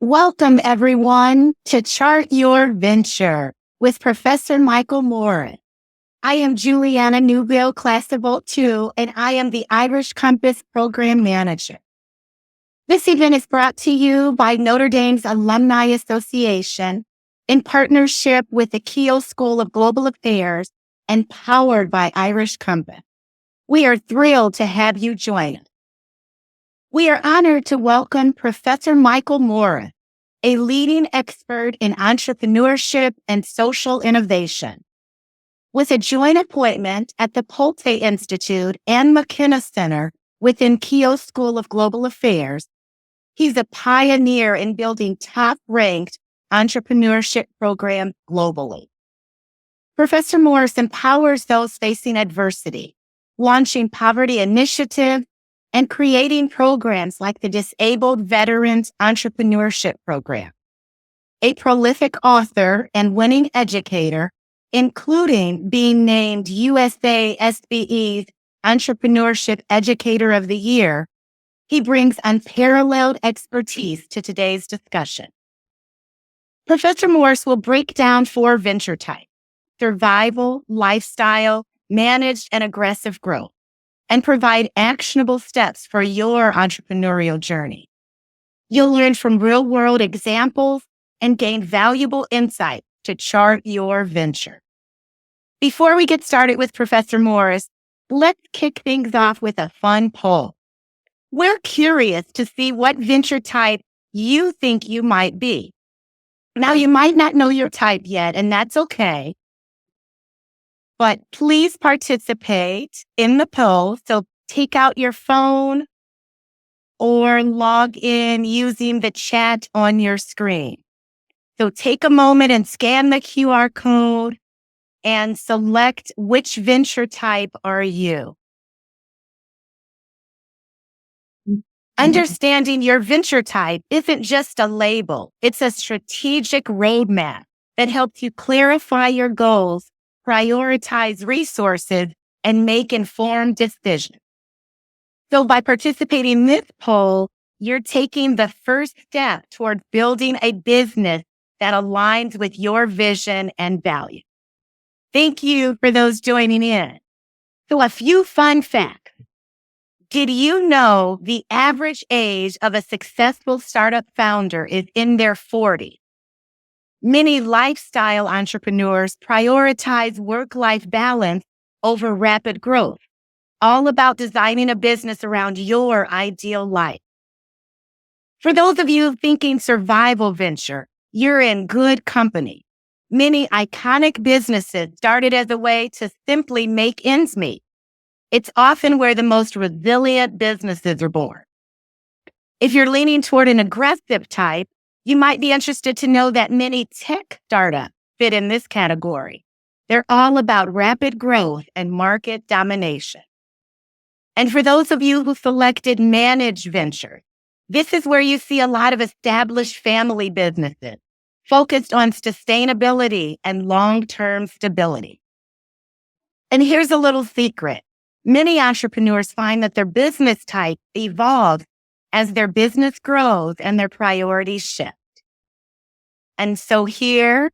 Welcome, everyone, to Chart Your Venture with Professor Michael Moore. I am Juliana Newville, Class of 02, and I am the Irish Compass Program Manager. This event is brought to you by Notre Dame's Alumni Association in partnership with the Keele School of Global Affairs and powered by Irish Compass. We are thrilled to have you join us. We are honored to welcome Professor Michael Moore, a leading expert in entrepreneurship and social innovation. With a joint appointment at the Pulte Institute and McKenna Center within Keele School of Global Affairs, he's a pioneer in building top-ranked entrepreneurship programs globally. Professor Morris empowers those facing adversity, launching poverty initiatives, and creating programs like the Disabled Veterans Entrepreneurship Program. A prolific author and winning educator, including being named USA SBE's Entrepreneurship Educator of the Year, he brings unparalleled expertise to today's discussion. Professor Morris will break down 4 venture types: survival, lifestyle, managed, and aggressive growth, and provide actionable steps for your entrepreneurial journey. You'll learn from real-world examples and gain valuable insight to chart your venture. Before we get started with Professor Morris, let's kick things off with a fun poll. We're curious to see what venture type you think you might be. Now, you might not know your type yet, and that's okay. But please participate in the poll. So take out your phone or log in using the chat on your screen. So take a moment and scan the QR code and select which venture type are you. Understanding your venture type isn't just a label. It's a strategic roadmap that helps you clarify your goals, prioritize resources, and make informed decisions. So by participating in this poll, you're taking the first step toward building a business that aligns with your vision and value. Thank you for those joining in. So a few fun facts. Did you know the average age of a successful startup founder is in their 40s? Many lifestyle entrepreneurs prioritize work-life balance over rapid growth, all about designing a business around your ideal life. For those of you thinking survival venture, you're in good company. Many iconic businesses started as a way to simply make ends meet. It's often where the most resilient businesses are born. If you're leaning toward an aggressive type, you might be interested to know that many tech startups fit in this category. They're all about rapid growth and market domination. And for those of you who selected managed ventures, this is where you see a lot of established family businesses focused on sustainability and long-term stability. And here's a little secret. Many entrepreneurs find that their business type evolves as their business grows and their priorities shift. And so here,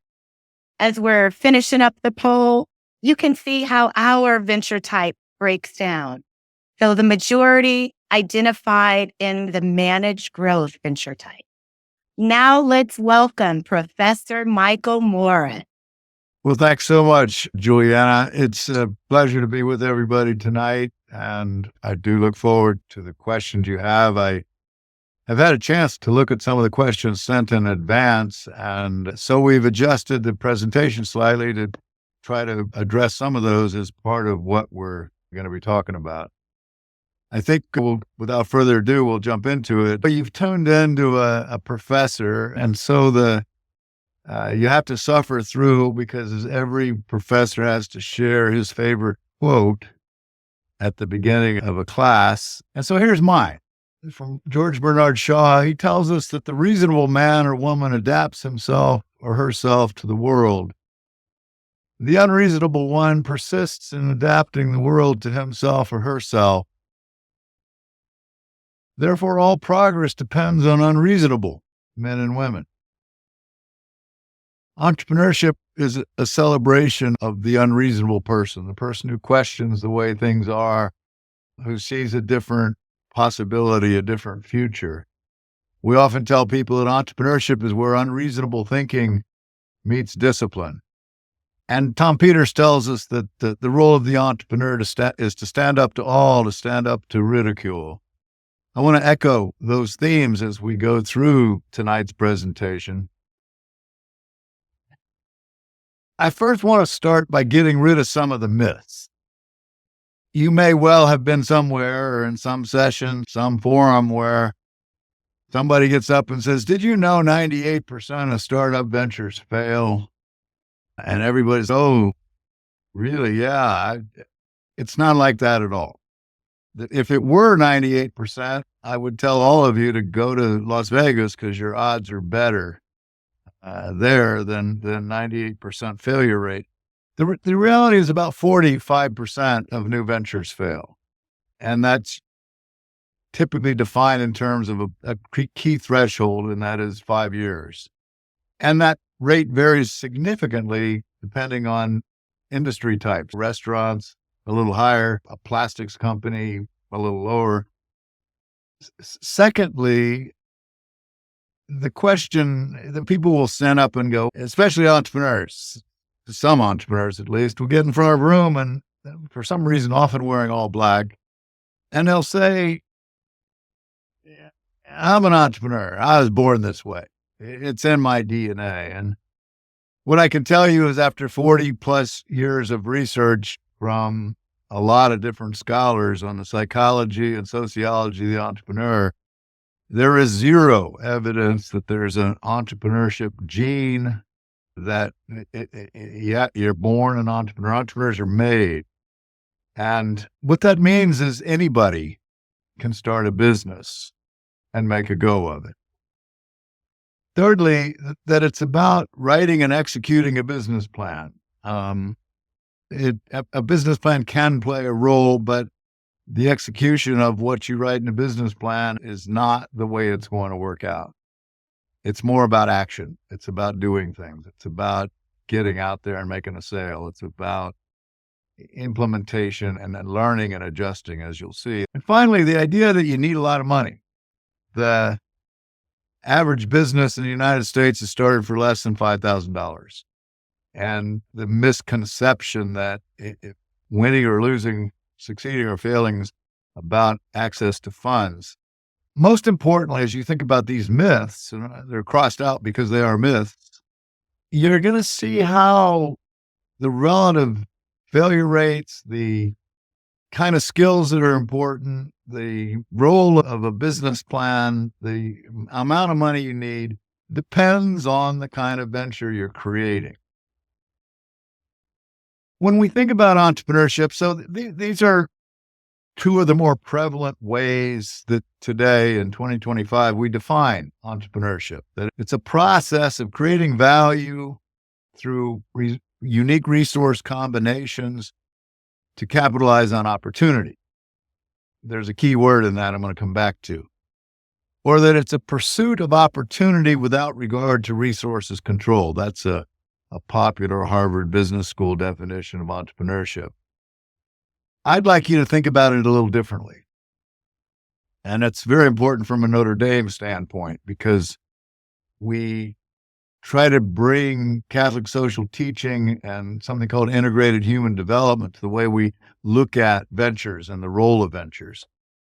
as we're finishing up the poll, you can see how our venture type breaks down. So the majority identified in the managed growth venture type. Now let's welcome Professor Michael Moore. Well, thanks so much, Juliana. It's a pleasure to be with everybody tonight, and I do look forward to the questions you have. I have had a chance to look at some of the questions sent in advance, and so we've adjusted the presentation slightly to try to address some of those as part of what we're going to be talking about. I think without further ado, we'll jump into it. But you've tuned into a professor, and so you have to suffer through because every professor has to share his favorite quote at the beginning of a class. And so here's mine. From George Bernard Shaw. He tells us that the reasonable man or woman adapts himself or herself to the world. The unreasonable one persists in adapting the world to himself or herself. Therefore, all progress depends on unreasonable men and women. Entrepreneurship is a celebration of the unreasonable person, the person who questions the way things are, who sees a different possibility, a different future. We often tell people that entrepreneurship is where unreasonable thinking meets discipline. And Tom Peters tells us that the role of the entrepreneur is to stand up to all, to stand up to ridicule. I want to echo those themes as we go through tonight's presentation. I first want to start by getting rid of some of the myths. You may well have been somewhere or in some session, some forum where somebody gets up and says, "Did you know 98% of startup ventures fail?" And everybody's, "Oh, really? Yeah." It's not like that at all. If it were 98%, I would tell all of you to go to Las Vegas because your odds are better there than 98% failure rate. The reality is about 45% of new ventures fail. And that's typically defined in terms of a key threshold, and that is 5 years. And that rate varies significantly depending on industry types. Restaurants, a little higher, a plastics company, a little lower. Secondly, the question that people will stand up and go, especially entrepreneurs, some entrepreneurs at least, will get in front of a room and for some reason, often wearing all black, and they'll say, "I'm an entrepreneur. I was born this way. It's in my DNA." And what I can tell you is after 40 plus years of research from a lot of different scholars on the psychology and sociology of the entrepreneur, there is zero evidence that there's an entrepreneurship gene, that you're born an entrepreneur. Entrepreneurs are made. And what that means is anybody can start a business and make a go of it. Thirdly, that it's about writing and executing a business plan. A business plan can play a role, but the execution of what you write in a business plan is not the way it's going to work out. It's more about action. It's about doing things. It's about getting out there and making a sale. It's about implementation and then learning and adjusting, as you'll see. And finally, the idea that you need a lot of money. The average business in the United States is started for less than $5,000. And the misconception that winning or losing, succeeding or failing is about access to funds. Most importantly, as you think about these myths, and they're crossed out because they are myths, you're going to see how the relative failure rates, the kind of skills that are important, the role of a business plan, the amount of money you need depends on the kind of venture you're creating. When we think about entrepreneurship, so these are two of the more prevalent ways that today in 2025 we define entrepreneurship. That it's a process of creating value through unique resource combinations to capitalize on opportunity. There's a key word in that I'm going to come back to. Or that it's a pursuit of opportunity without regard to resources control. That's a popular Harvard Business School definition of entrepreneurship. I'd like you to think about it a little differently. And it's very important from a Notre Dame standpoint because we try to bring Catholic social teaching and something called integrated human development to the way we look at ventures and the role of ventures.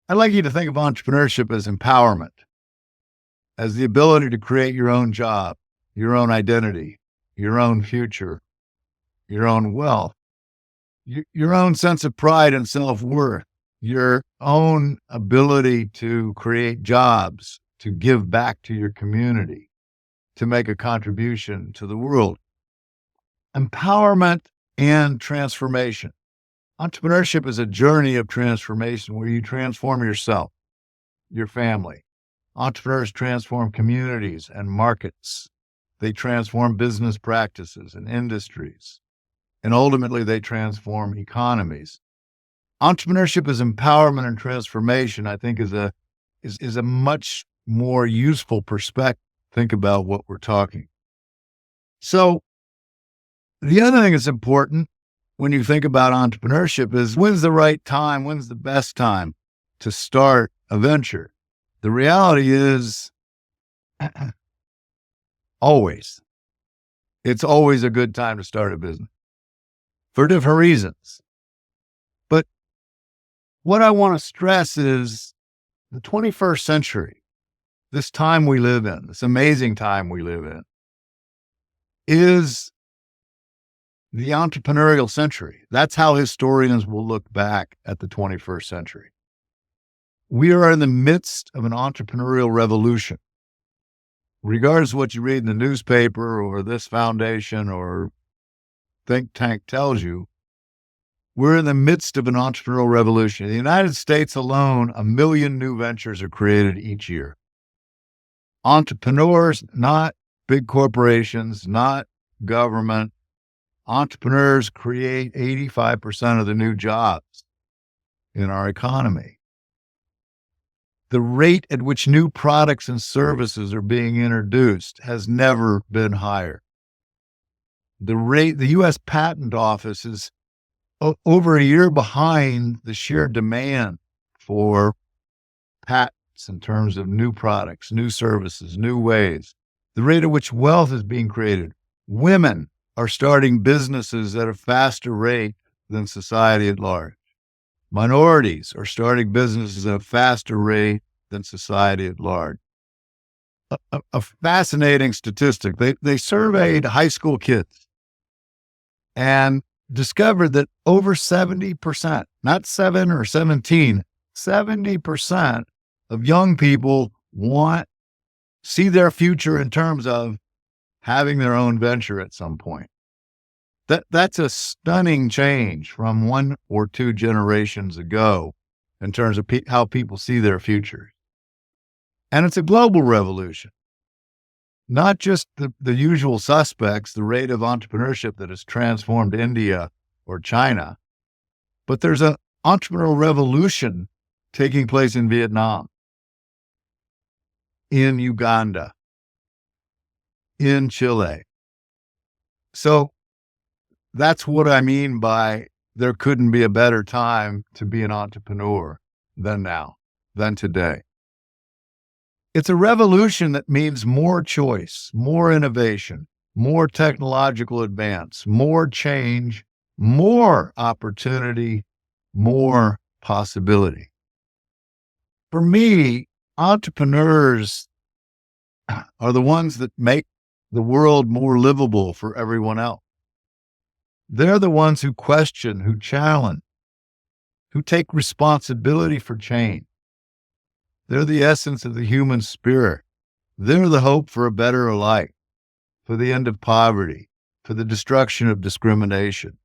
I'd like you to think of entrepreneurship as empowerment, as the ability to create your own job, your own identity, your own future, your own wealth, your own sense of pride and self-worth, your own ability to create jobs, to give back to your community, to make a contribution to the world. Empowerment and transformation. Entrepreneurship is a journey of transformation where you transform yourself, your family. Entrepreneurs transform communities and markets. They transform business practices and industries. And ultimately, they transform economies. Entrepreneurship is empowerment and transformation, I think, is a much more useful perspective think about what we're talking. So the other thing that's important when you think about entrepreneurship is when's the right time? When's the best time to start a venture? The reality is always. It's always a good time to start a business for different reasons. But what I want to stress is the 21st century, this time we live in, this amazing time we live in, is the entrepreneurial century. That's how historians will look back at the 21st century. We are in the midst of an entrepreneurial revolution. Regardless of what you read in the newspaper or this foundation or think tank tells you, we're in the midst of an entrepreneurial revolution. In the United States alone, 1 million new ventures are created each year. Entrepreneurs, not big corporations, not government. Entrepreneurs create 85% of the new jobs in our economy. The rate at which new products and services are being introduced has never been higher. The U.S. Patent Office is over a year behind the sheer demand for patents in terms of new products, new services, new ways. The rate at which wealth is being created. Women are starting businesses at a faster rate than society at large. Minorities are starting businesses at a faster rate than society at large. A fascinating statistic. They surveyed high school kids and discovered that over 70%, not 7 or 17, 70% of young people see their future in terms of having their own venture at some point. That's a stunning change from 1 or 2 generations ago in terms of how people see their futures. And it's a global revolution. Not just the usual suspects, the rate of entrepreneurship that has transformed India or China, but there's an entrepreneurial revolution taking place in Vietnam, in Uganda, in Chile. So that's what I mean by there couldn't be a better time to be an entrepreneur than now, than today. It's a revolution that means more choice, more innovation, more technological advance, more change, more opportunity, more possibility. For me, entrepreneurs are the ones that make the world more livable for everyone else. They're the ones who question, who challenge, who take responsibility for change. They're the essence of the human spirit. They're the hope for a better life, for the end of poverty, for the destruction of discrimination.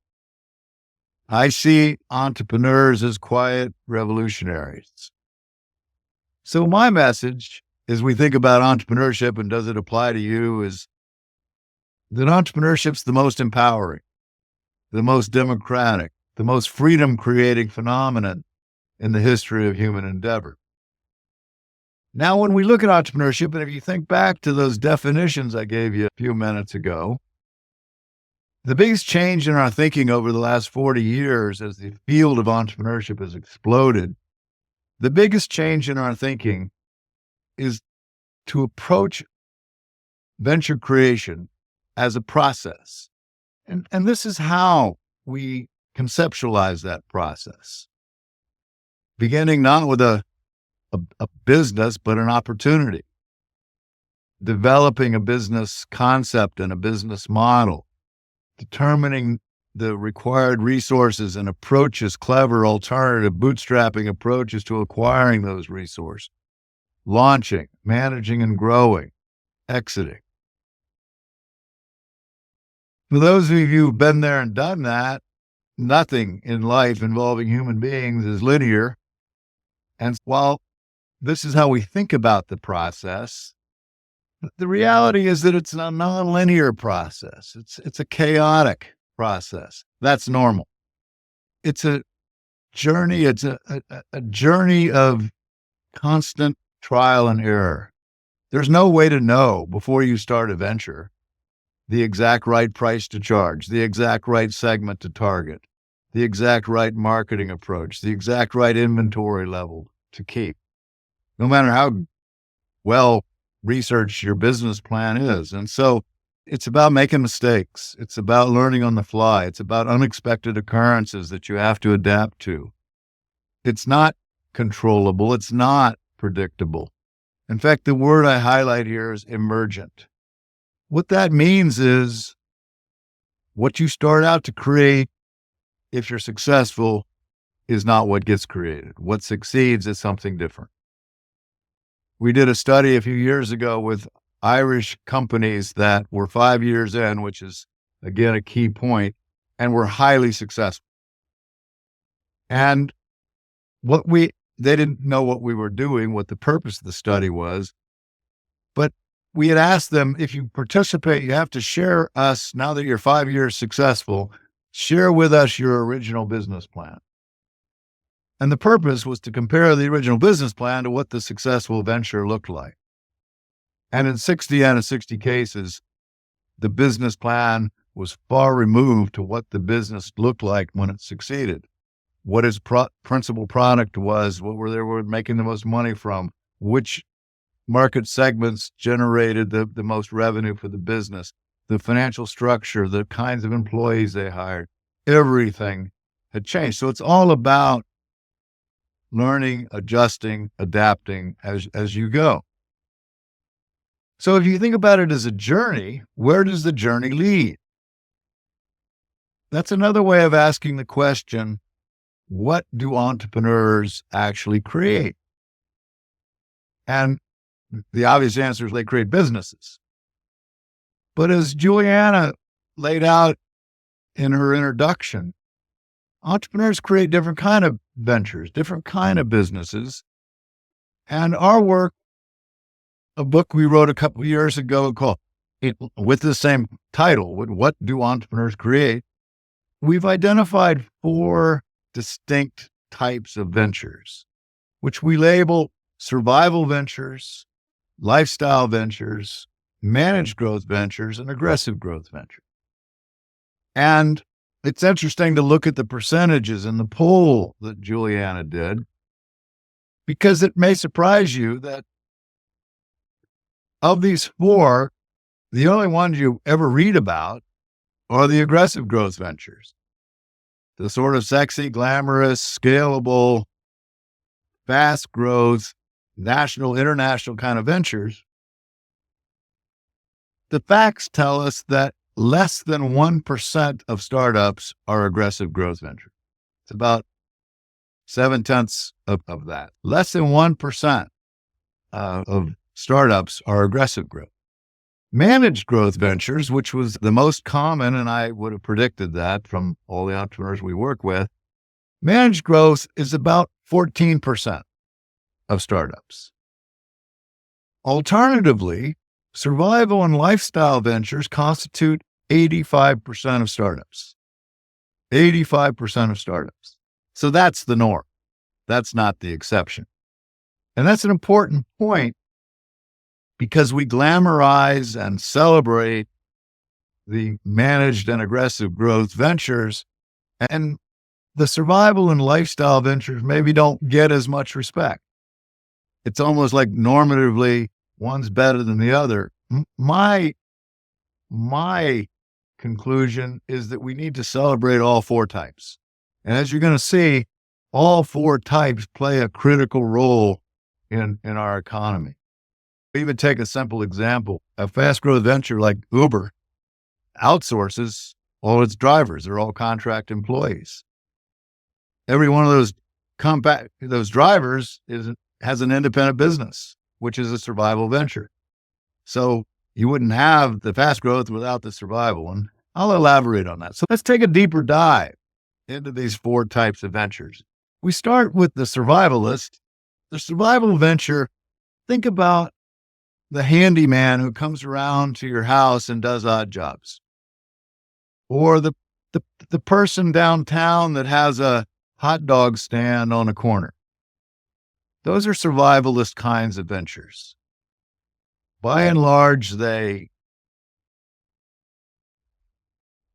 I see entrepreneurs as quiet revolutionaries. So my message, as we think about entrepreneurship and does it apply to you, is that entrepreneurship's the most empowering, the most democratic, the most freedom-creating phenomenon in the history of human endeavor. Now, when we look at entrepreneurship, and if you think back to those definitions I gave you a few minutes ago, the biggest change in our thinking over the last 40 years as the field of entrepreneurship has exploded, the biggest change in our thinking is to approach venture creation as a process. And this is how we conceptualize that process. Beginning not with a business, but an opportunity. Developing a business concept and a business model. Determining the required resources and approaches, clever alternative bootstrapping approaches to acquiring those resources. Launching, managing and growing, exiting. For those of you who've been there and done that, nothing in life involving human beings is linear. And while this is how we think about the process, the reality is that it's a nonlinear process. It's a chaotic process. That's normal. It's a journey. It's a journey of constant trial and error. There's no way to know before you start a venture the exact right price to charge, the exact right segment to target, the exact right marketing approach, the exact right inventory level to keep, no matter how well researched your business plan is. And so it's about making mistakes. It's about learning on the fly. It's about unexpected occurrences that you have to adapt to. It's not controllable. It's not predictable. In fact, the word I highlight here is emergent. What that means is what you start out to create, if you're successful, is not what gets created. What succeeds is something different. We did a study a few years ago with Irish companies that were 5 years in, which is, again, a key point, and were highly successful. And they didn't know what we were doing, what the purpose of the study was, but we had asked them, if you participate, you have to share us, now that you're 5 years successful, share with us your original business plan. And the purpose was to compare the original business plan to what the successful venture looked like. And in 60 out of 60 cases, the business plan was far removed to what the business looked like when it succeeded. What its principal product was, what they were making the most money from, which market segments generated the most revenue for the business, the financial structure, the kinds of employees they hired, everything had changed. So it's all about learning, adjusting, adapting as you go. So if you think about it as a journey, where does the journey lead? That's another way of asking the question, what do entrepreneurs actually create? And the obvious answer is they create businesses. But as Juliana laid out in her introduction, entrepreneurs create different kind of ventures, different kind of businesses. And our work, a book we wrote a couple of years ago called, with the same title, What Do Entrepreneurs Create? We've identified 4 distinct types of ventures, which we label survival ventures, lifestyle ventures, managed growth ventures, and aggressive growth ventures. And it's interesting to look at the percentages in the poll that Juliana did, because it may surprise you that of these 4, the only ones you ever read about are the aggressive growth ventures. The sort of sexy, glamorous, scalable, fast growth, national, international kind of ventures. The facts tell us that less than 1% of startups are aggressive growth ventures. It's about 7/10 of that. Less than 1% of startups are aggressive growth. Managed growth ventures, which was the most common, and I would have predicted that from all the entrepreneurs we work with, managed growth is about 14% of startups. Alternatively, survival and lifestyle ventures constitute 85% of startups. 85% of startups. So that's the norm. That's not the exception. And that's an important point, because we glamorize and celebrate the managed and aggressive growth ventures, and the survival and lifestyle ventures maybe don't get as much respect. It's almost like normatively one's better than the other. My conclusion is that we need to celebrate all 4 types. And as you're going to see, all 4 types play a critical role in our economy. Even take a simple example. A fast growth venture like Uber outsources all its drivers. They're all contract employees. Every one of those drivers has an independent business, which is a survival venture. So you wouldn't have the fast growth without the survival. And I'll elaborate on that. So let's take a deeper dive into these 4 types of ventures. We start with the survivalist. The survival venture, think about the handyman who comes around to your house and does odd jobs. Or the person downtown that has a hot dog stand on a corner. Those are survivalist kinds of ventures. By and large, they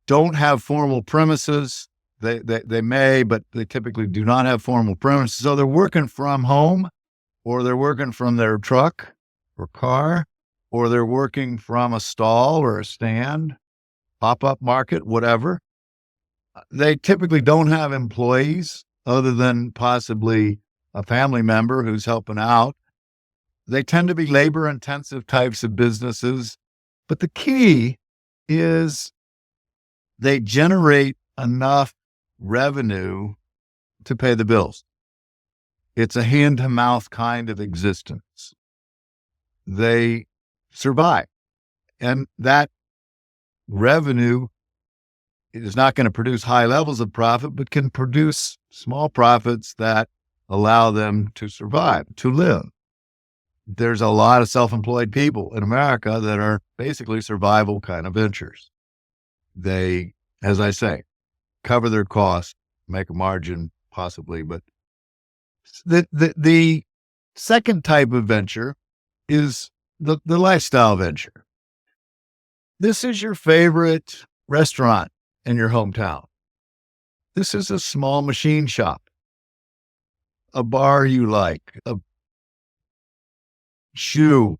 don't have formal premises. They may, but they typically do not have formal premises. So they're working from home, or they're working from their truck or car, or they're working from a stall or a stand, pop-up market, whatever. They typically don't have employees other than possibly a family member who's helping out. They tend to be labor-intensive types of businesses. But the key is they generate enough revenue to pay the bills. It's a hand-to-mouth kind of existence. They survive. And that revenue is not going to produce high levels of profit, but can produce small profits that allow them to survive, to live. There's a lot of self-employed people in America that are basically survival kind of ventures. They, as I say, cover their costs, make a margin possibly, but the second type of venture is the lifestyle venture. This is your favorite restaurant in your hometown. This is a small machine shop, a bar you like, a shoe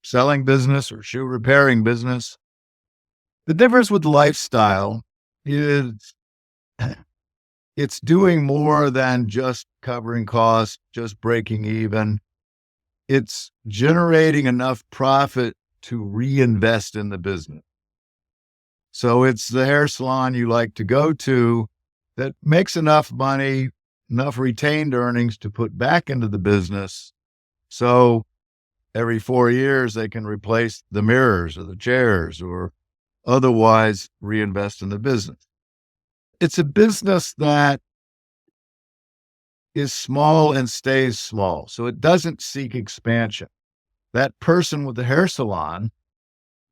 selling business or shoe repairing business. The difference with lifestyle is it's doing more than just covering costs, just breaking even. It's generating enough profit to reinvest in the business. So it's the hair salon you like to go to that makes enough money, enough retained earnings to put back into the business. So every 4 years, they can replace the mirrors or the chairs or otherwise reinvest in the business. It's a business that is small and stays small. So it doesn't seek expansion. That person with the hair salon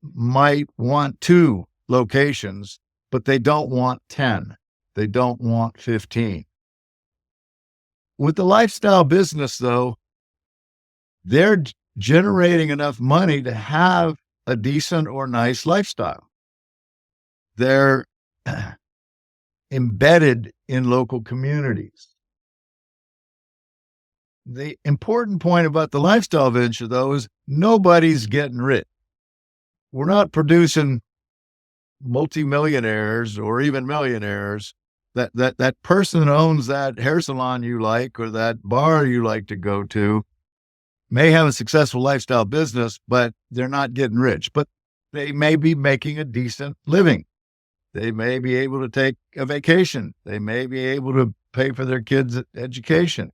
might want 2 locations, but they don't want 10. They don't want 15. With the lifestyle business, though, they're generating enough money to have a decent or nice lifestyle. They're embedded in local communities. The important point about the lifestyle venture, though, is nobody's getting rich. We're not producing multimillionaires or even millionaires. That person that owns that hair salon you like or that bar you like to go to may have a successful lifestyle business, but they're not getting rich. But they may be making a decent living. They may be able to take a vacation. They may be able to pay for their kids' education.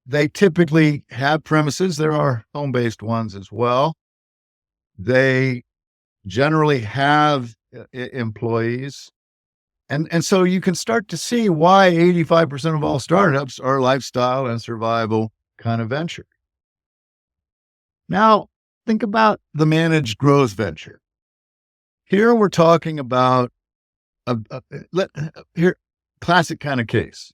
They typically have premises. There are home-based ones as well. They generally have employees. And so you can start to see why 85% of all startups are lifestyle and survival kind of venture. Now, think about the managed growth venture. Here we're talking about classic kind of case.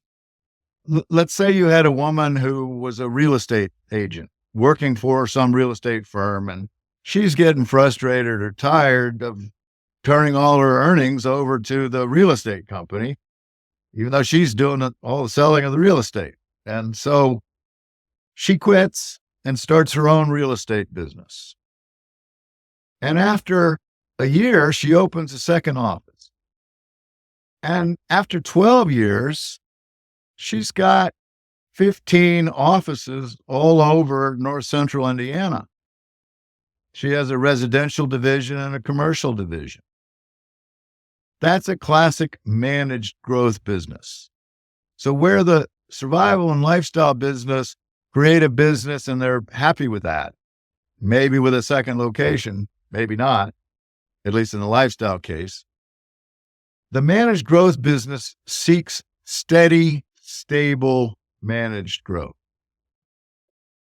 Let's say you had a woman who was a real estate agent working for some real estate firm, and she's getting frustrated or tired of turning all her earnings over to the real estate company, even though she's doing all the selling of the real estate. And so she quits and starts her own real estate business. And after a year, she opens a second office. And after 12 years, she's got 15 offices all over North Central Indiana. She has a residential division and a commercial division. That's a classic managed growth business. So where the survival and lifestyle business create a business and they're happy with that, maybe with a second location, maybe not, at least in the lifestyle case. The managed growth business seeks steady, stable, managed growth.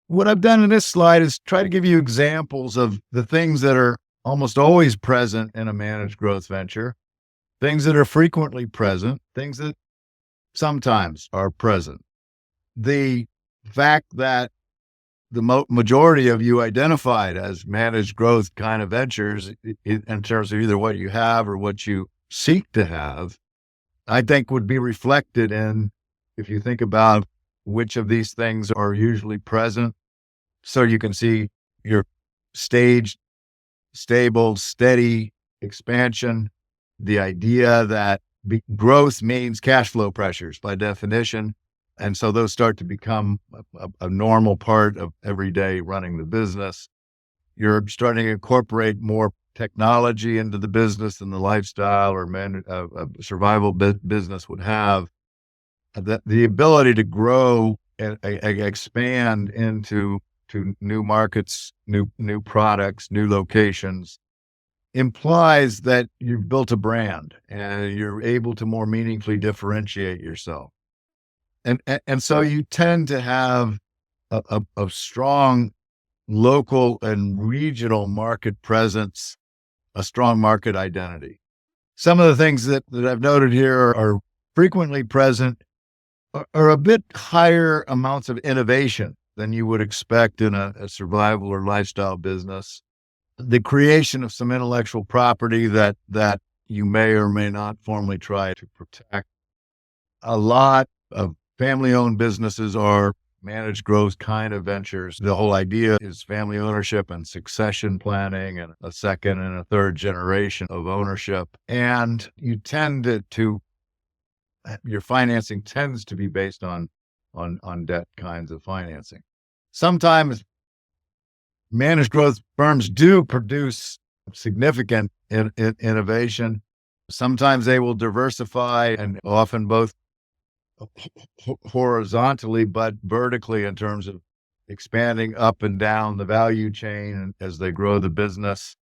What I've done in this slide is try to give you examples of the things that are almost always present in a managed growth venture, things that are frequently present, things that sometimes are present. The fact that the majority of you identified as managed growth kind of ventures in terms of either what you have or what you seek to have, I think would be reflected in, if you think about which of these things are usually present. So you can see your staged, stable, steady expansion, the idea that growth means cash flow pressures by definition. And so those start to become a normal part of everyday running the business. You're starting to incorporate more technology into the business than the lifestyle or survival business would have. The ability to grow and expand into new markets, new products, new locations implies that you've built a brand and you're able to more meaningfully differentiate yourself. And so you tend to have a strong local and regional market presence, a strong market identity. Some of the things that I've noted here are frequently present, are a bit higher amounts of innovation than you would expect in a survival or lifestyle business. The creation of some intellectual property that you may or may not formally try to protect. A lot of family-owned businesses are managed growth kind of ventures. The whole idea is family ownership and succession planning and a second and a third generation of ownership. And you tend to your financing tends to be based on debt kinds of financing. Sometimes managed growth firms do produce significant innovation. Sometimes they will diversify, and often both horizontally but vertically in terms of expanding up and down the value chain. As they grow the business,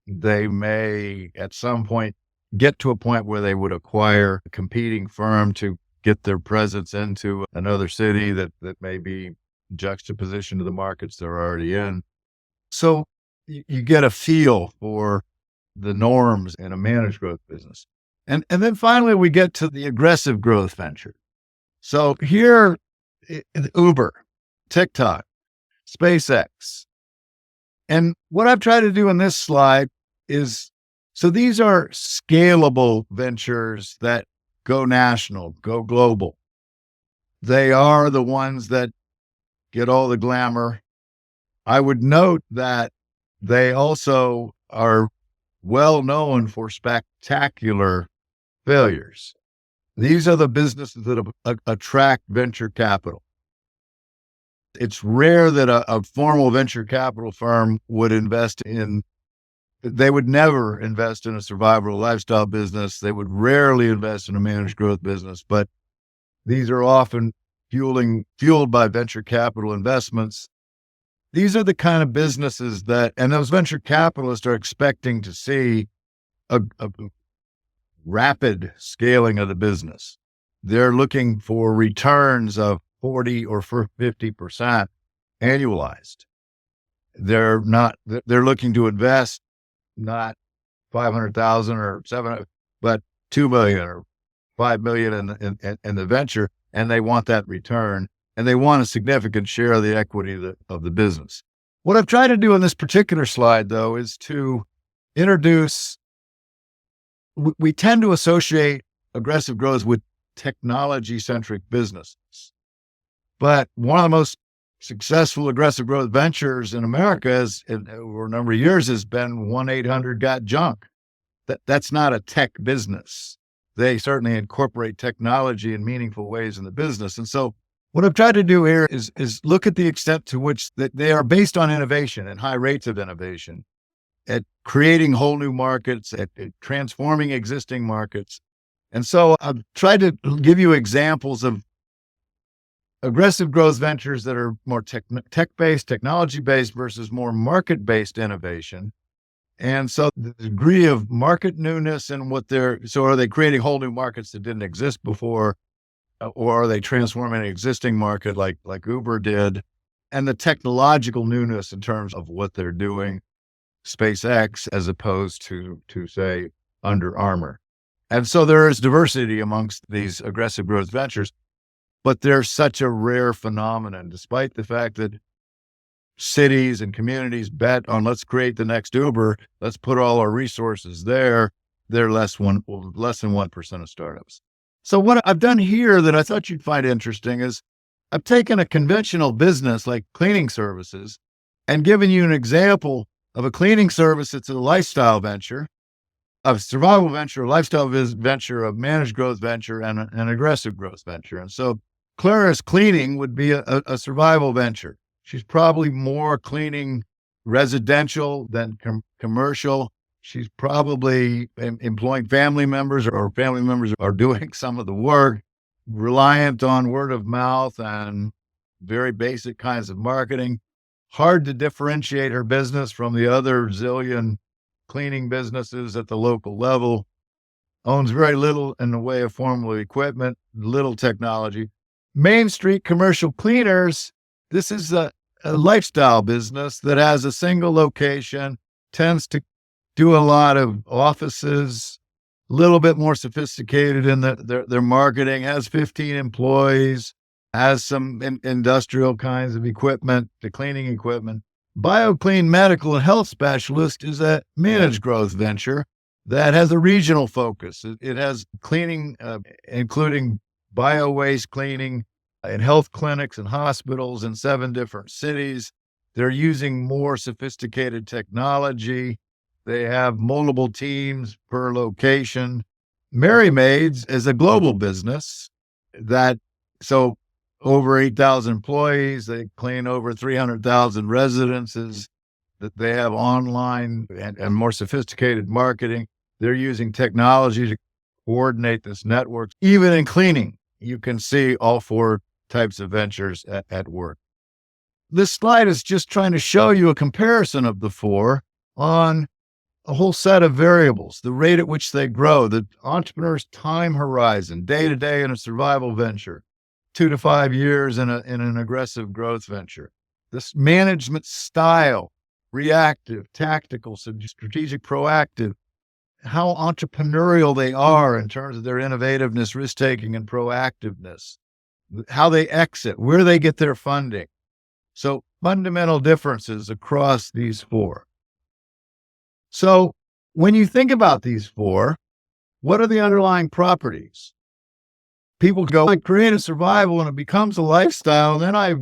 they may at some point get to a point where they would acquire a competing firm to get their presence into another city that may be juxtaposition to the markets they're already in. So you get a feel for the norms in a managed growth business. And then finally, we get to the aggressive growth venture. So here, Uber, TikTok, SpaceX. And what I've tried to do in this slide is, so these are scalable ventures that go national, go global. They are the ones that get all the glamour. I would note that they also are well known for spectacular failures. These are the businesses that attract venture capital. It's rare that a formal venture capital firm would invest in, they would never invest in a survival lifestyle business. They would rarely invest in a managed growth business, but these are often fueled by venture capital investments. These are the kind of businesses that, and those venture capitalists are expecting to see a rapid scaling of the business. They're looking for returns of 40 or 50% annualized. They're looking to invest not 500,000 or 700, but 2 million or 5 million in the venture. And they want that return, and they want a significant share of the equity of the business. What I've tried to do in this particular slide, though, is to introduce, we tend to associate aggressive growth with technology-centric businesses. But one of the most successful aggressive growth ventures in America over a number of years has been 1-800-GOT-JUNK. That's not a tech business. They certainly incorporate technology in meaningful ways in the business. And so what I've tried to do here is look at the extent to which that they are based on innovation and high rates of innovation, at creating whole new markets, at transforming existing markets. And so I've tried to give you examples of aggressive growth ventures that are more tech-based, technology-based versus more market-based innovation. And so the degree of market newness and so are they creating whole new markets that didn't exist before, or are they transforming an existing market like Uber did? And the technological newness in terms of what they're doing, SpaceX, as opposed to say, Under Armour. And so there is diversity amongst these aggressive growth ventures, but they're such a rare phenomenon, despite the fact that cities and communities bet on, let's create the next Uber. Let's put all our resources there. They're less than 1% of startups. So what I've done here that I thought you'd find interesting is I've taken a conventional business like cleaning services and given you an example of a cleaning service that's a lifestyle venture, a survival venture, a lifestyle venture, a managed growth venture, and an aggressive growth venture. And so Clara's cleaning would be a survival venture. She's probably more cleaning residential than commercial. She's probably employing family members, or family members are doing some of the work, reliant on word of mouth and very basic kinds of marketing. Hard to differentiate her business from the other zillion cleaning businesses at the local level. Owns very little in the way of formal equipment, little technology. Main Street Commercial Cleaners, this is a lifestyle business that has a single location, tends to do a lot of offices, a little bit more sophisticated in their marketing, has 15 employees, has some industrial kinds of equipment, the cleaning equipment. BioClean Medical and Health Specialist is a managed growth venture that has a regional focus. It has cleaning, including bio-waste cleaning in health clinics and hospitals in 7 different cities. They're using more sophisticated technology. They have multiple teams per location. Mary Maids is a global business so over 8,000 employees. They clean over 300,000 residences. That they have online and more sophisticated marketing. They're using technology to coordinate this network. Even in cleaning, you can see all 4 types of ventures at work. This slide is just trying to show you a comparison of the 4 on a whole set of variables, the rate at which they grow, the entrepreneur's time horizon, day to day in a survival venture, 2 to 5 years in an aggressive growth venture. This management style, reactive, tactical, strategic, proactive, how entrepreneurial they are in terms of their innovativeness, risk-taking, and proactiveness, how they exit, where they get their funding. So fundamental differences across these 4. So when you think about these 4, what are the underlying properties? People go, I create a survival and it becomes a lifestyle, and then I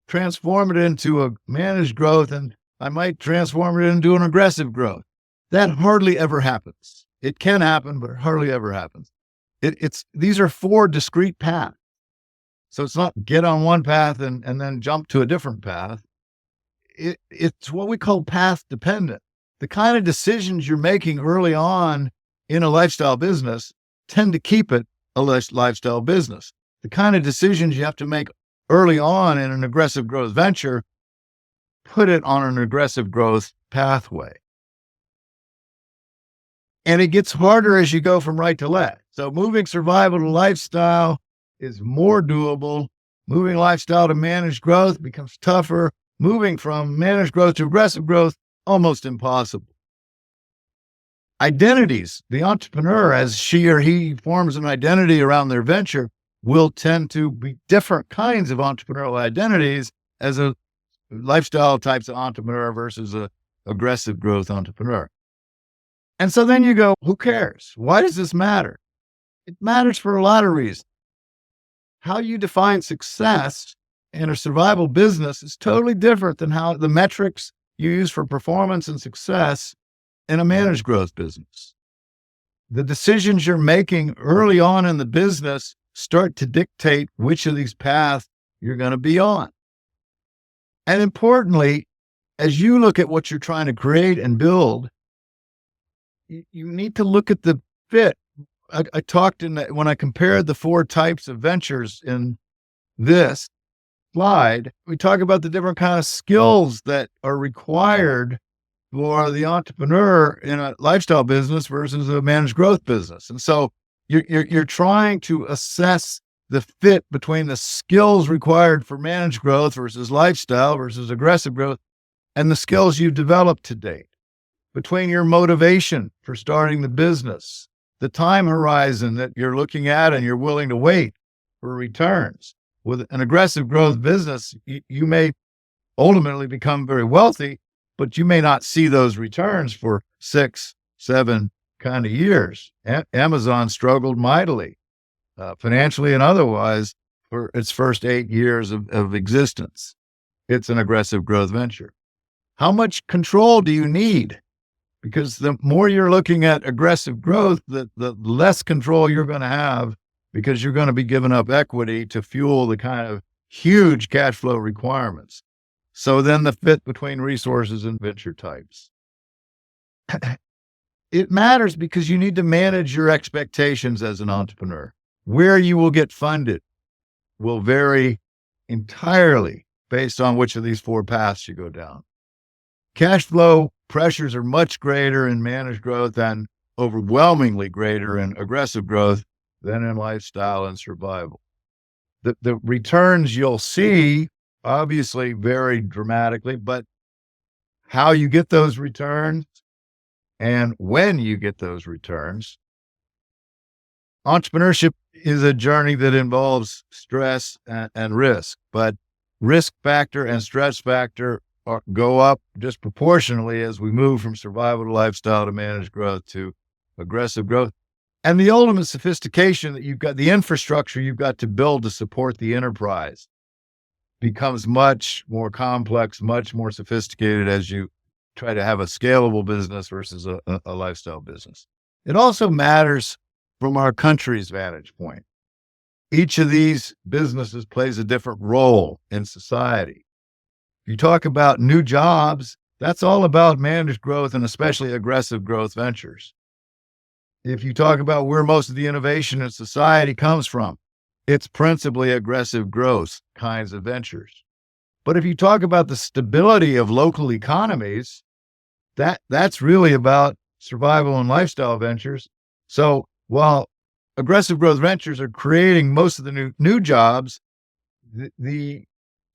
transform it into a managed growth, and I might transform it into an aggressive growth. That hardly ever happens. It can happen, but it hardly ever happens. These are 4 discrete paths. So it's not get on one path and then jump to a different path. It's what we call path dependent. The kind of decisions you're making early on in a lifestyle business tend to keep it a lifestyle business. The kind of decisions you have to make early on in an aggressive growth venture put it on an aggressive growth pathway. And it gets harder as you go from right to left. So moving survival to lifestyle is more doable. Moving lifestyle to managed growth becomes tougher. Moving from managed growth to aggressive growth, almost impossible. Identities, the entrepreneur, as she or he forms an identity around their venture, will tend to be different kinds of entrepreneurial identities as a lifestyle types of entrepreneur versus a aggressive growth entrepreneur. And so then you go, who cares? Why does this matter? It matters for a lot of reasons. How you define success in a survival business is totally different than how the metrics you use for performance and success in a managed growth business. The decisions you're making early on in the business start to dictate which of these paths you're going to be on. And importantly, as you look at what you're trying to create and build, you need to look at the fit. I talked when I compared the 4 types of ventures in this slide, we talk about the different kind of skills that are required for the entrepreneur in a lifestyle business versus a managed growth business. And so you're trying to assess the fit between the skills required for managed growth versus lifestyle versus aggressive growth and the skills you've developed to date, between your motivation for starting the business, the time horizon that you're looking at and you're willing to wait for returns. With an aggressive growth business, you may ultimately become very wealthy, but you may not see those returns for 6, 7 kind of years. Amazon struggled mightily, financially and otherwise, for its first 8 years of existence. It's an aggressive growth venture. How much control do you need? Because the more you're looking at aggressive growth, the less control you're going to have, because you're going to be giving up equity to fuel the kind of huge cash flow requirements. So then the fit between resources and venture types. It matters because you need to manage your expectations as an entrepreneur. Where you will get funded will vary entirely based on which of these 4 paths you go down. Cash flow pressures are much greater in managed growth and overwhelmingly greater in aggressive growth than in lifestyle and survival. The returns you'll see obviously vary dramatically, but how you get those returns and when you get those returns. Entrepreneurship is a journey that involves stress and risk, but risk factor and stress factor go up disproportionately as we move from survival to lifestyle to managed growth to aggressive growth. And the ultimate sophistication that you've got, the infrastructure you've got to build to support the enterprise, becomes much more complex, much more sophisticated as you try to have a scalable business versus a lifestyle business. It also matters from our country's vantage point. Each of these businesses plays a different role in society. You talk about new jobs, that's all about managed growth and especially aggressive growth ventures. If you talk about where most of the innovation in society comes from, it's principally aggressive growth kinds of ventures. But if you talk about the stability of local economies, that's really about survival and lifestyle ventures. So while aggressive growth ventures are creating most of the new jobs, the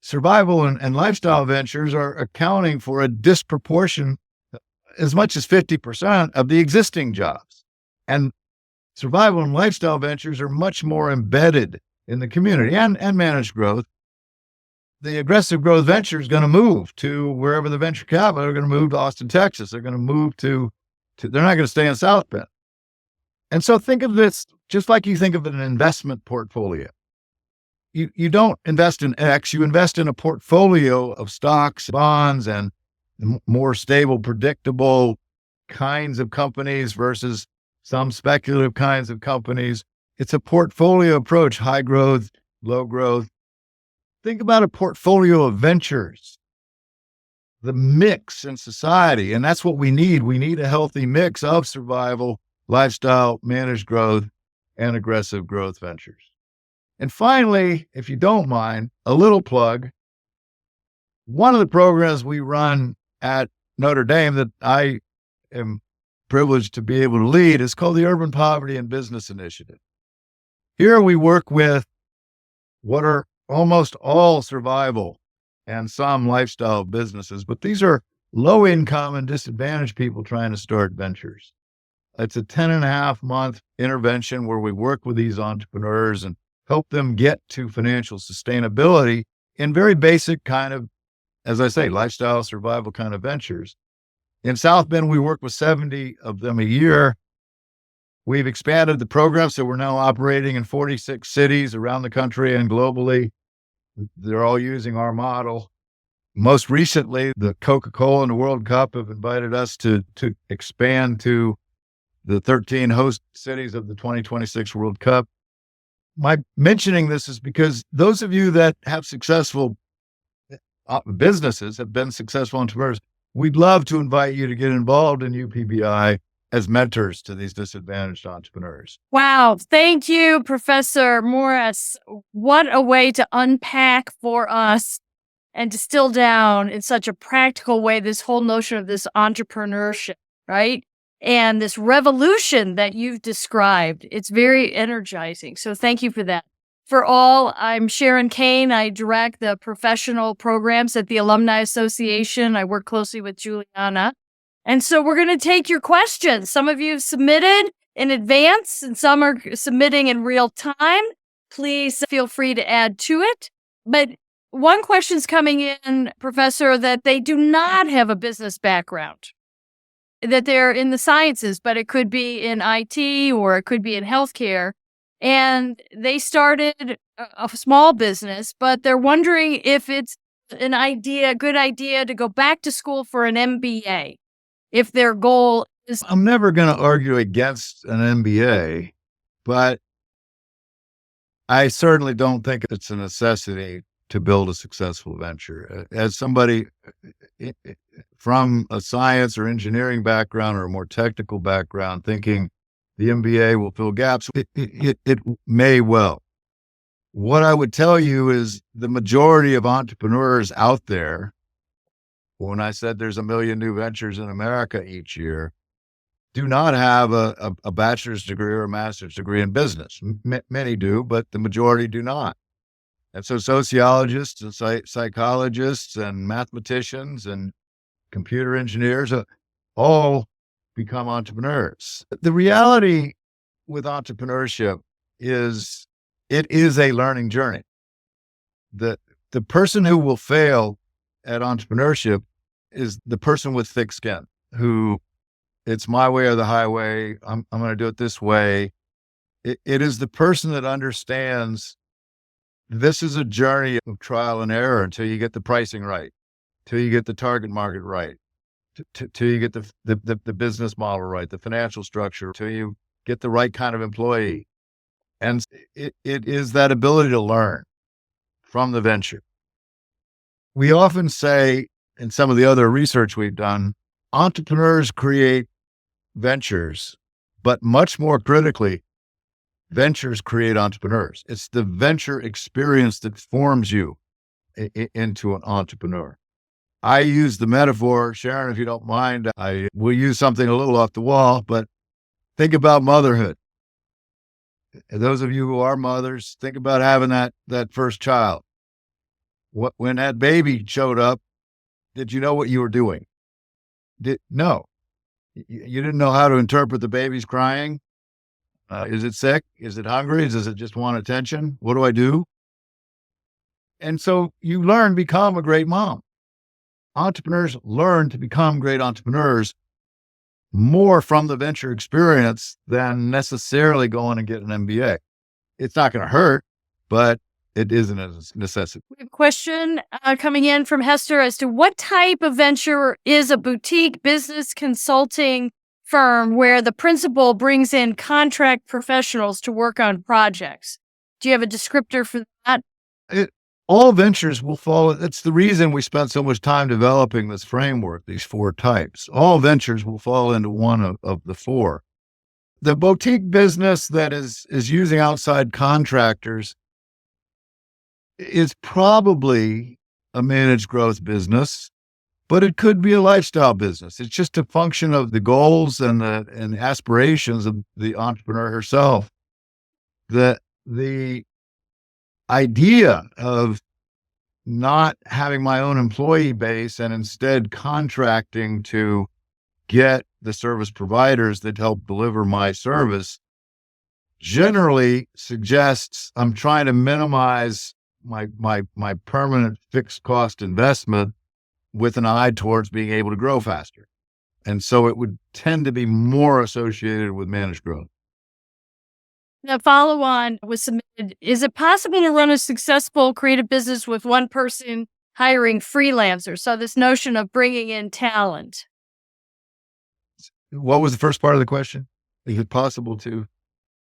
survival and lifestyle ventures are accounting for a disproportion, as much as 50% of the existing jobs. And survival and lifestyle ventures are much more embedded in the community and managed growth. The aggressive growth venture is going to move to wherever the venture capital are going to move to Austin, Texas. They're going to move to they're not going to stay in South Bend. And so think of this just like you think of an investment portfolio. You don't invest in X, you invest in a portfolio of stocks, bonds, and more stable, predictable kinds of companies versus some speculative kinds of companies. It's a portfolio approach, high growth, low growth. Think about a portfolio of ventures, the mix in society. And that's what we need. We need a healthy mix of survival, lifestyle, managed growth, and aggressive growth ventures. And finally, if you don't mind, a little plug. One of the programs we run at Notre Dame that I am privileged to be able to lead is called the Urban Poverty and Business Initiative. Here we work with what are almost all survival and some lifestyle businesses, but these are low income and disadvantaged people trying to start ventures. It's a 10.5-month intervention where we work with these entrepreneurs and help them get to financial sustainability in very basic kind of, as I say, lifestyle survival kind of ventures. In South Bend, we work with 70 of them a year. We've expanded the program, so we're now operating in 46 cities around the country and globally. They're all using our model. Most recently, the Coca-Cola and the World Cup have invited us to expand to the 13 host cities of the 2026 World Cup. My mentioning this is because those of you that have successful businesses, have been successful entrepreneurs, we'd love to invite you to get involved in UPBI as mentors to these disadvantaged entrepreneurs. Wow. Thank you, Professor Morris. What a way to unpack for us and distill down in such a practical way this whole notion of this entrepreneurship, right? And this revolution that you've described. It's very energizing. So thank you for that. For all, I'm Sharon Kane. I direct the professional programs at the Alumni Association. I work closely with Juliana. And so we're going to take your questions. Some of you have submitted in advance and some are submitting in real time. Please feel free to add to it. But one question's coming in, Professor, that they do not have a business background, that they're in the sciences, but it could be in IT or it could be in healthcare. And they started a small business, but they're wondering if it's a good idea to go back to school for an MBA if their goal is. I'm never going to argue against an MBA, but I certainly don't think it's a necessity to build a successful venture. As somebody from a science or engineering background or a more technical background, thinking the MBA will fill gaps, it may well. What I would tell you is the majority of entrepreneurs out there, when I said there's 1 million new ventures in America each year, do not have a bachelor's degree or a master's degree in business. Many do, but the majority do not. And so sociologists and psychologists and mathematicians and computer engineers all become entrepreneurs. The reality with entrepreneurship is it is a learning journey. The person who will fail at entrepreneurship is the person with thick skin, who it's my way or the highway. I'm going to do it this way. It is the person that understands this is a journey of trial and error until you get the pricing right, till you get the target market right, till you get the business model right, the financial structure, till you get the right kind of employee. And it is that ability to learn from the venture. We often say, in some of the other research we've done, entrepreneurs create ventures, but much more critically, ventures create entrepreneurs. It's the venture experience that forms you into an entrepreneur. I use the metaphor, Sharon, if you don't mind, I will use something a little off the wall, but think about motherhood. Those of you who are mothers, think about having that first child. When that baby showed up, did you know what you were doing? No. You didn't know how to interpret the baby's crying. Is it sick? Is it hungry? Does it just want attention? What do I do? And so you learn, become a great mom. Entrepreneurs learn to become great entrepreneurs more from the venture experience than necessarily going and get an MBA. It's not going to hurt, but it isn't a necessity. We have a question coming in from Hester as to what type of venture is a boutique business consulting firm where the principal brings in contract professionals to work on projects. Do you have a descriptor for that? All ventures will fall. That's the reason we spent so much time developing this framework, these 4 types. All ventures will fall into one of the 4. The boutique business that is using outside contractors is probably a managed growth business, but it could be a lifestyle business. It's just a function of the goals and the aspirations of the entrepreneur herself. The idea of not having my own employee base and instead contracting to get the service providers that help deliver my service generally suggests I'm trying to minimize my permanent fixed cost investment with an eye towards being able to grow faster. And so it would tend to be more associated with managed growth. The follow-on was submitted. Is it possible to run a successful creative business with one person hiring freelancers? So this notion of bringing in talent. What was the first part of the question? Is it possible to?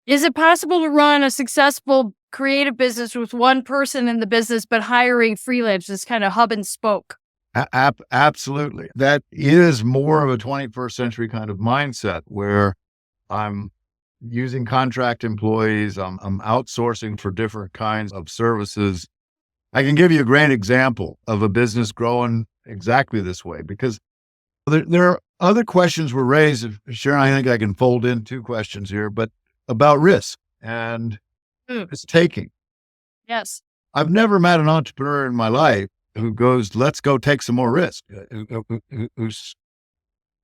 Is it possible to run a successful creative business with one person in the business, but hiring freelancers, kind of hub and spoke? Absolutely. That is more of a 21st century kind of mindset where I'm using contract employees. I'm outsourcing for different kinds of services. I can give you a great example of a business growing exactly this way, because there are other questions were raised. Sharon, I think I can fold in 2 questions here, but about risk and risk taking. Yes. I've never met an entrepreneur in my life who goes, let's go take some more risk.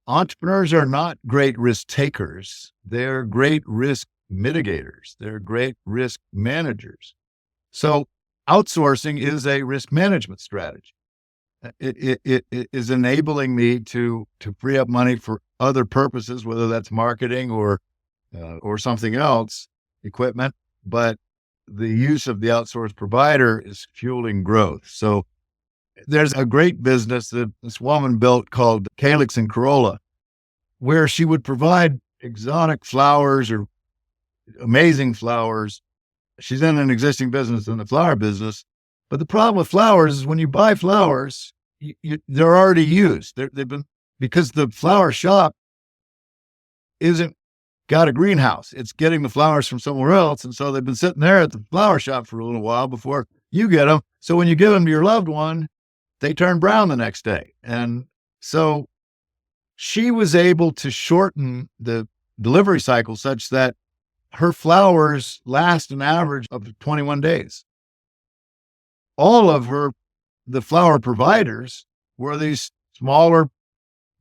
Entrepreneurs are not great risk takers. They're great risk mitigators. They're great risk managers. So outsourcing is a risk management strategy. It is enabling me to free up money for other purposes, whether that's marketing or something else, equipment. But the use of the outsourced provider is fueling growth. So there's a great business that this woman built called Calyx and Corolla, where she would provide exotic flowers or amazing flowers. She's in an existing business in the flower business. But the problem with flowers is when you buy flowers, they're already used. They've been, because the flower shop isn't got a greenhouse. It's getting the flowers from somewhere else. And so they've been sitting there at the flower shop for a little while before you get them. So when you give them to your loved one, they turn brown the next day. And so she was able to shorten the delivery cycle such that her flowers last an average of 21 days. All of the flower providers were these smaller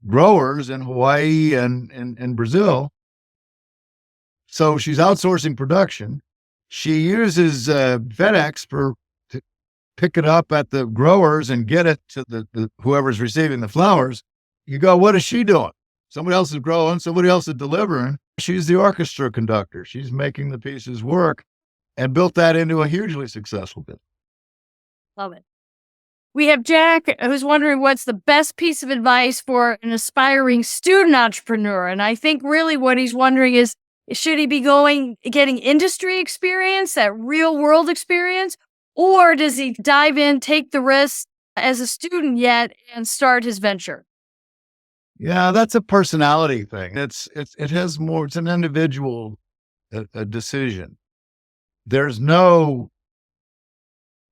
growers in Hawaii and Brazil. So she's outsourcing production. She uses FedEx to pick it up at the growers and get it to the whoever's receiving the flowers. You go, what is she doing? Somebody else is growing, somebody else is delivering. She's the orchestra conductor. She's making the pieces work and built that into a hugely successful business. Love it. We have Jack, who's wondering what's the best piece of advice for an aspiring student entrepreneur. And I think really what he's wondering is, should he be getting industry experience, that real world experience, or does he dive in, take the risk as a student yet and start his venture? Yeah, that's a personality thing. It has more, it's an individual a decision. There's no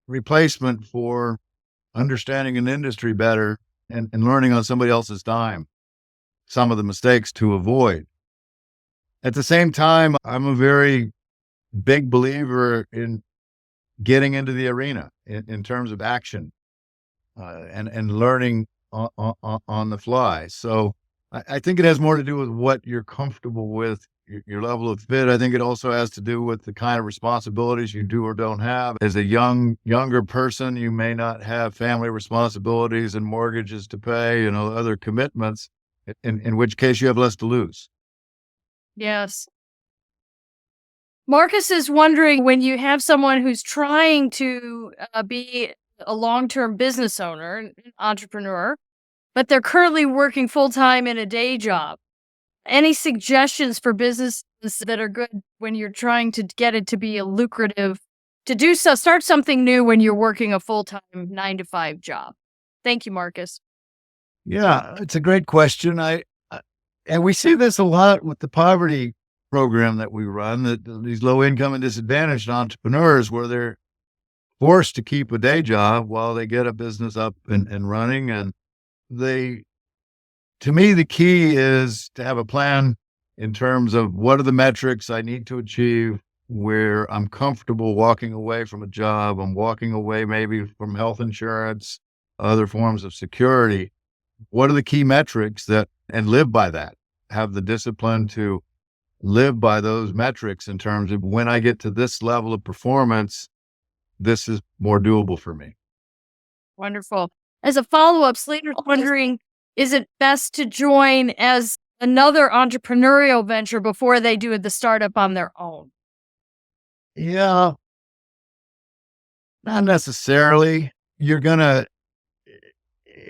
replacement for understanding an industry better and learning on somebody else's dime some of the mistakes to avoid. At the same time, I'm a very big believer in getting into the arena in terms of action and learning on the fly. So I think it has more to do with what you're comfortable with, your level of fit. I think it also has to do with the kind of responsibilities you do or don't have. As a younger person, you may not have family responsibilities and mortgages to pay, other commitments, in which case you have less to lose. Yes. Marcus is wondering, when you have someone who's trying to be a long-term business owner, an entrepreneur, but they're currently working full-time in a day job, any suggestions for businesses that are good when you're trying to get it to be a lucrative, to do so, start something new when you're working a full-time 9-to-5 job? Thank you, Marcus. Yeah, it's a great question. And we see this a lot with the poverty program that we run, that these low income and disadvantaged entrepreneurs, where they're forced to keep a day job while they get a business up and running. And to me, the key is to have a plan in terms of what are the metrics I need to achieve, where I'm comfortable walking away from a job. I'm walking away maybe from health insurance, other forms of security. What are the key metrics and live by that? Have the discipline to live by those metrics in terms of, when I get to this level of performance, this is more doable for me. Wonderful. As a follow-up, Slater's wondering, is it best to join as another entrepreneurial venture before they do the startup on their own? Yeah, not necessarily. It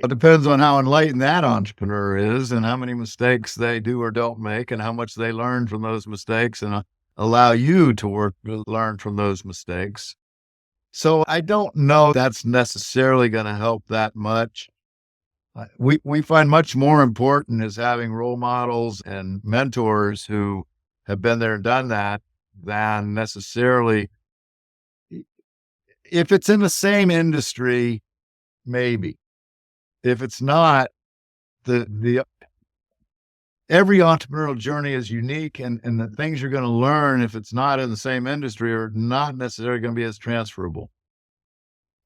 depends on how enlightened that entrepreneur is and how many mistakes they do or don't make and how much they learn from those mistakes and allow you to learn from those mistakes. So I don't know that's necessarily going to help that much. We find much more important is having role models and mentors who have been there and done that than necessarily, if it's in the same industry, maybe. If it's not, every entrepreneurial journey is unique, and the things you're going to learn, if it's not in the same industry, are not necessarily going to be as transferable.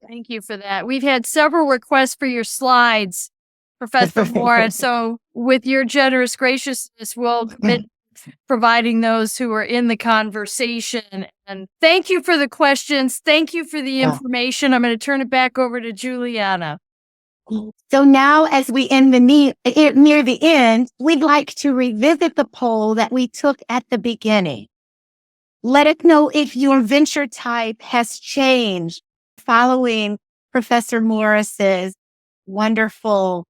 Thank you for that. We've had several requests for your slides, Professor Moore. So with your generous graciousness, we'll commit providing those who are in the conversation. And thank you for the questions. Thank you for the information. I'm going to turn it back over to Juliana. So now, as we near the end, we'd like to revisit the poll that we took at the beginning. Let us know if your venture type has changed following Professor Morris's wonderful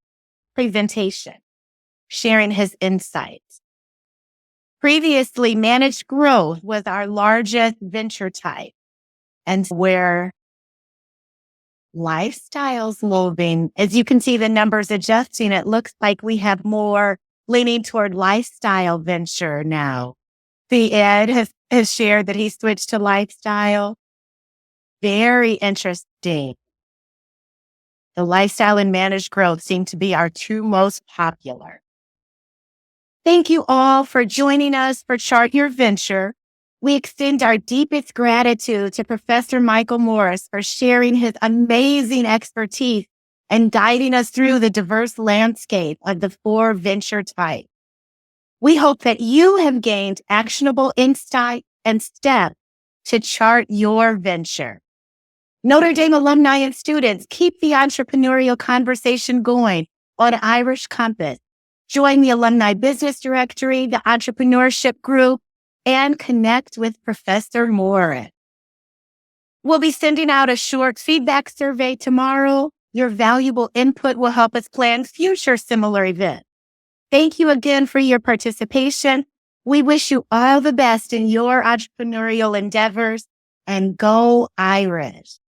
presentation, sharing his insights. Previously, managed growth was our largest venture type, and where lifestyles moving, as you can see the numbers adjusting, it looks like we have more leaning toward lifestyle venture now. The Ed has shared that he switched to lifestyle. Very interesting. The lifestyle and managed growth seem to be our two most popular. Thank you all for joining us for Chart Your Venture. We extend our deepest gratitude to Professor Michael Morris for sharing his amazing expertise and guiding us through the diverse landscape of the 4 venture types. We hope that you have gained actionable insight and steps to chart your venture. Notre Dame alumni and students, keep the entrepreneurial conversation going on Irish Compass. Join the Alumni Business Directory, the Entrepreneurship Group, and connect with Professor Morris. We'll be sending out a short feedback survey tomorrow. Your valuable input will help us plan future similar events. Thank you again for your participation. We wish you all the best in your entrepreneurial endeavors, and go Irish.